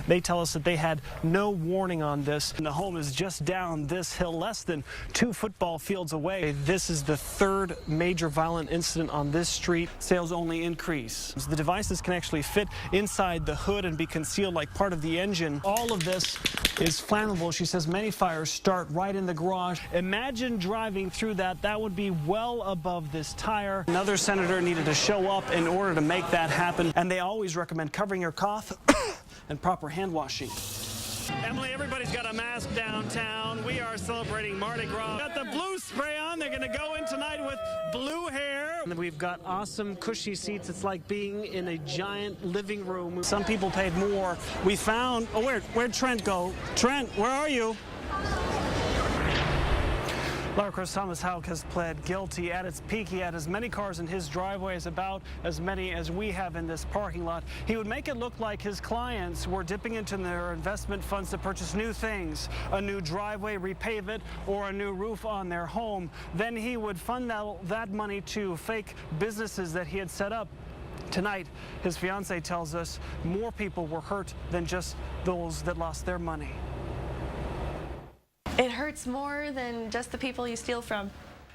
They tell us that they had no warning on this, and the home is just down this hill, less than 2 football fields away. This is the third major violent incident on this street. Sales only increase. The devices can actually fit inside the hood and be concealed like part of the engine. All of this is flammable. She says many fires start right in the garage. Imagine driving through that. That would be well above this tire. Another senator needed to show up in order to make that happen, and they always recommend covering your cough and proper hand washing. Emily, everybody's got a mask downtown. We are celebrating Mardi Gras. Got the blue spray on. They're going to go in tonight with blue hair. And we've got awesome cushy seats. It's like being in a giant living room. Some people paid more. We found, oh, where'd Trent go? Trent, where are you? Laura Chris Thomas Houck has pled guilty. At its peak, he had as many cars in his driveway as about as many as we have in this parking lot. He would make it look like his clients were dipping into their investment funds to purchase new things, a new driveway, repave it, or a new roof on their home. Then he would fund that money to fake businesses that he had set up. Tonight, his fiancée tells us more people were hurt than just those that lost their money. It hurts more than just the people you steal from.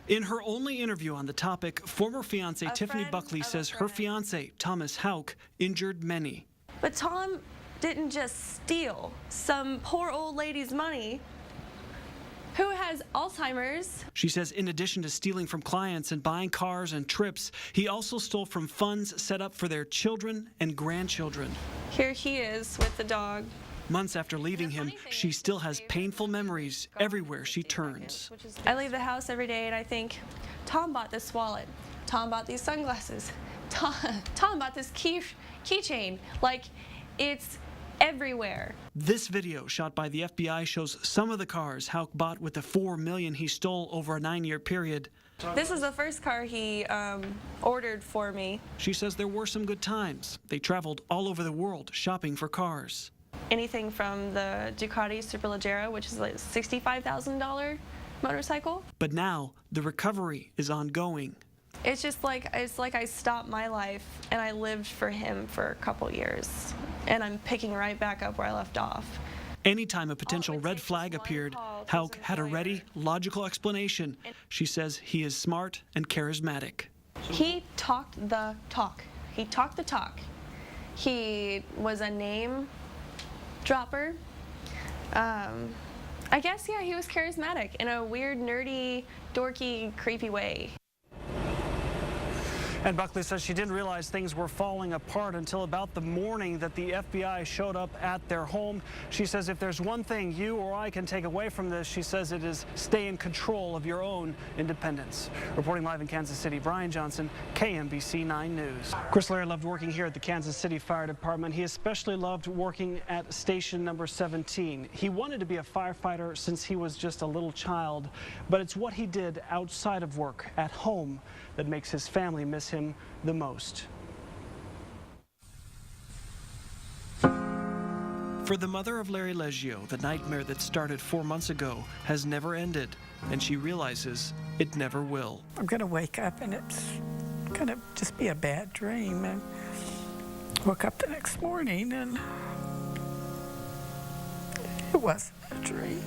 In her only interview on the topic, former fiancée Tiffany Buckley says her fiancé, Thomas Houck, injured many. But Tom didn't just steal some poor old lady's money who has Alzheimer's. She says in addition to stealing from clients and buying cars and trips, he also stole from funds set up for their children and grandchildren. Here he is with the dog. Months after leaving him, she still has painful memories everywhere she turns. I leave the house every day and I think, Tom bought this wallet. Tom bought these sunglasses. Tom bought this keychain. Like, it's everywhere. This video shot by the FBI shows some of the cars Houck bought with the $4 million he stole over a 9-year period. This is the first car he ordered for me. She says there were some good times. They traveled all over the world shopping for cars. Anything from the Ducati Superleggera, which is like a $65,000 motorcycle. But now the recovery is ongoing. It's like I stopped my life and I lived for him for a couple years, and I'm picking right back up where I left off. Anytime a potential red flag appeared, Houck had a ready, logical explanation. She says he is smart and charismatic. He talked the talk. He talked the talk. He was a name dropper. I guess, yeah, he was charismatic in a weird, nerdy, dorky, creepy way. And Buckley says she didn't realize things were falling apart until about the morning that the FBI showed up at their home. She says if there's one thing you or I can take away from this, she says it is stay in control of your own independence. Reporting live in Kansas City, Brian Johnson, KMBC 9 News. Chris Larry loved working here at the Kansas City Fire Department. He especially loved working at station number 17. He wanted to be a firefighter since he was just a little child, but it's what he did outside of work, at home, that makes his family miss him the most. For the mother of Larry Leggio, the nightmare that started 4 months ago has never ended, and she realizes it never will. I'm going to wake up and it's going to just be a bad dream. And woke up the next morning and it wasn't a dream.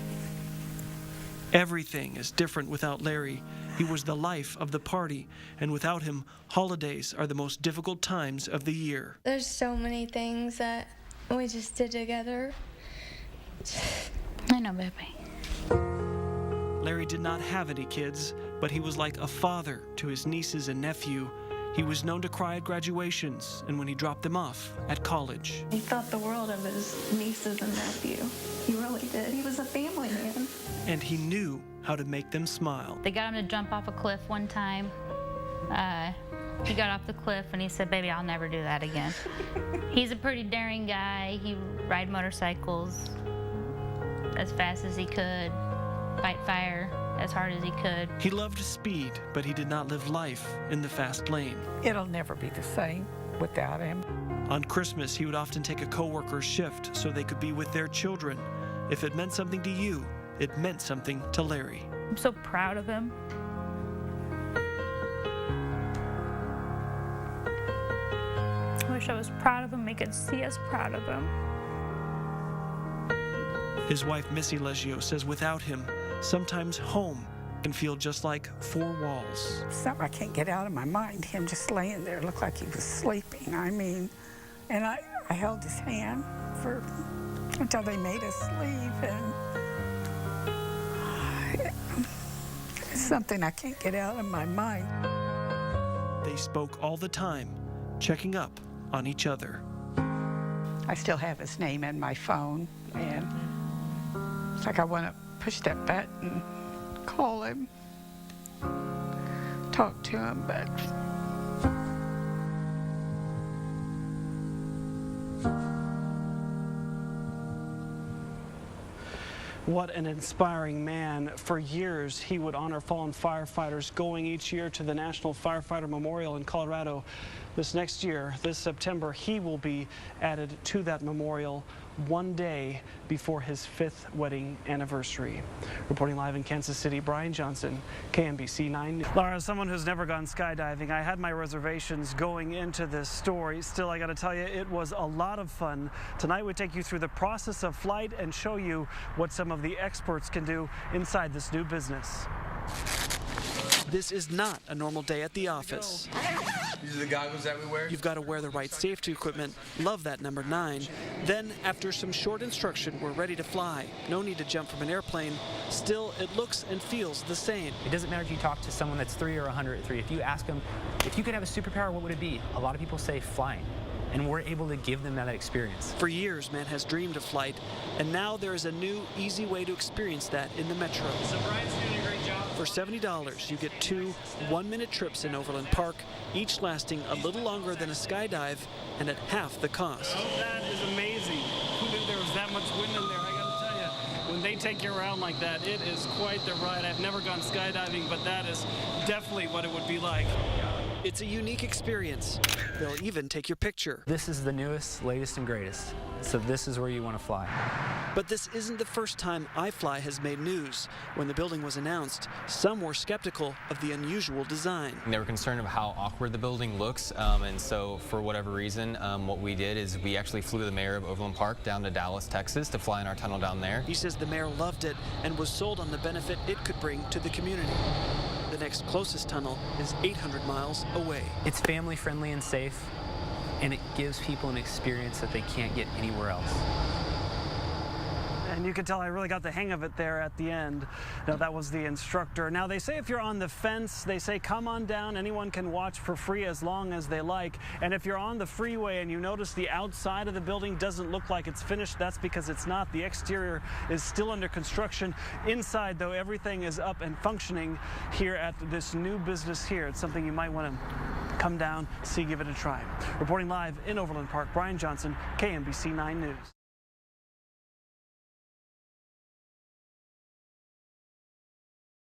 Everything is different without Larry. He was the life of the party, and without him, holidays are the most difficult times of the year. There's so many things that we just did together. I know, baby. Larry did not have any kids, but he was like a father to his nieces and nephew. He was known to cry at graduations and when he dropped them off at college. He thought the world of his nieces and nephew. He really did. He was a family man. And he knew how to make them smile. They got him to jump off a cliff one time. He got off the cliff and he said, "Baby, I'll never do that again." He's a pretty daring guy. He ride motorcycles as fast as he could, fight fire as hard as he could. He loved speed, but he did not live life in the fast lane. It'll never be the same without him. On Christmas, he would often take a coworker's shift so they could be with their children. If it meant something to you, it meant something to Larry. I'm so proud of him. I wish I was proud of him. He could see us proud of him. His wife, Missy Leggio, says without him, sometimes home can feel just like four walls. Something I can't get out of my mind. Him just laying there, looked like he was sleeping. I mean, and I held his hand until they made us leave, and it's something I can't get out of my mind. They spoke all the time, checking up on each other. I still have his name in my phone, and it's like I want to push that button, call him, talk to him, but What an inspiring man. For years, he would honor fallen firefighters, going each year to the National Firefighter Memorial in Colorado. This next year, this September, he will be added to that memorial one day before his 5th wedding anniversary. Reporting live in Kansas City, Brian Johnson, KMBC 9 News. Laura, as someone who's never gone skydiving, I had my reservations going into this story. Still, I got to tell you, it was a lot of fun. Tonight, we take you through the process of flight and show you what some of the experts can do inside this new business. This is not a normal day at the office. These are the goggles that we wear? You've got to wear the right safety equipment. Love that number 9. Then, after some short instruction, we're ready to fly. No need to jump from an airplane. Still, it looks and feels the same. It doesn't matter if you talk to someone that's 3 or 103. If you ask them, if you could have a superpower, what would it be? A lot of people say flying. And we're able to give them that experience. For years, man has dreamed of flight, and now there is a new, easy way to experience that in the Metro. So Brian's doing a great job. For $70, you get 2 one-minute trips in Overland Park, each lasting a little longer than a skydive and at half the cost. Oh, that is amazing. Who knew there was that much wind in there? I gotta tell you, when they take you around like that, it is quite the ride. I've never gone skydiving, but that is definitely what it would be like. It's a unique experience. They'll even take your picture. This is the newest, latest, and greatest. So this is where you want to fly. But this isn't the first time iFly has made news. When the building was announced, some were skeptical of the unusual design. They were concerned of how awkward the building looks, and so for whatever reason, what we did is we actually flew the mayor of Overland Park down to Dallas, Texas to fly in our tunnel down there. He says the mayor loved it and was sold on the benefit it could bring to the community. The next closest tunnel is 800 miles away. It's family friendly and safe, and it gives people an experience that they can't get anywhere else. And you can tell I really got the hang of it there at the end. Now, that was the instructor. Now, they say if you're on the fence, they say come on down. Anyone can watch for free as long as they like. And if you're on the freeway and you notice the outside of the building doesn't look like it's finished, that's because it's not. The exterior is still under construction. Inside, though, everything is up and functioning here at this new business here. It's something you might want to come down, see, give it a try. Reporting live in Overland Park, Brian Johnson, KMBC 9 News.